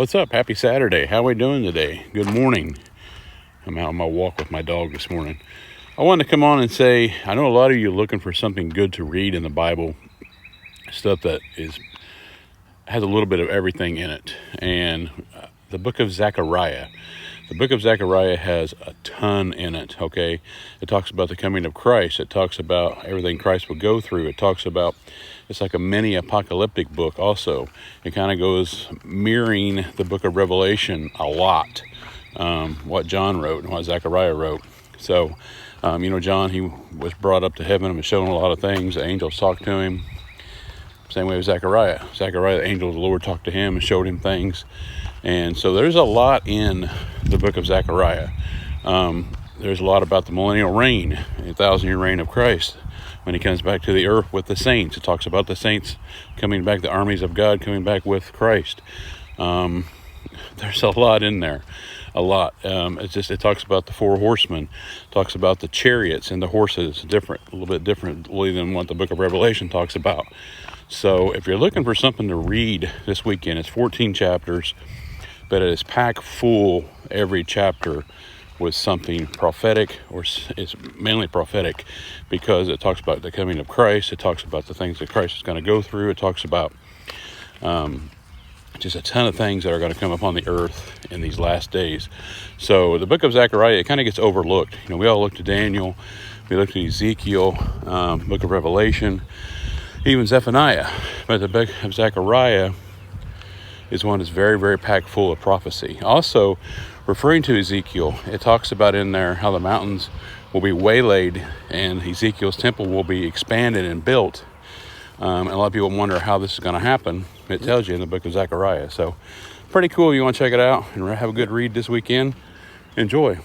What's up? Happy Saturday. How are we doing today? Good morning. I'm out on my walk with my dog this morning. I wanted to come on and say, I know a lot of you are looking for something good to read in the Bible, stuff that has a little bit of everything in it. And the book of Zechariah. The book of Zechariah has a ton in it, okay? It talks about the coming of Christ. It talks about everything Christ will go through. It talks about, it's like a mini apocalyptic book also. It kind of goes mirroring the book of Revelation a lot, what John wrote and what Zechariah wrote. So, John, he was brought up to heaven and was shown a lot of things. The angels talked to him. Same way with Zechariah. Zechariah, the angel of the Lord talked to him and showed him things. And so there's a lot in the book of Zechariah. There's a lot about the millennial reign, a 1,000-year reign of Christ, when he comes back to the earth with the saints. It talks about the saints coming back, the armies of God coming back with Christ. There's a lot in there, a lot. It talks about the four horsemen, talks about the chariots and the horses, a little bit differently than what the book of Revelation talks about. So if you're looking for something to read this weekend, it's 14 chapters, but it is packed full every chapter with something prophetic, or it's mainly prophetic because it talks about the coming of Christ. It talks about the things that Christ is going to go through. It talks about just a ton of things that are going to come upon the earth in these last days. So the book of Zechariah, it kind of gets overlooked. We all looked at Daniel, we looked at Ezekiel, book of Revelation, even Zephaniah. But the book of Zechariah is one that's very, very packed full of prophecy. Also, referring to Ezekiel, it talks about in there how the mountains will be waylaid and Ezekiel's temple will be expanded and built. And a lot of people wonder how this is going to happen. It tells you in the book of Zechariah. So pretty cool. You want to check it out and have a good read this weekend. Enjoy.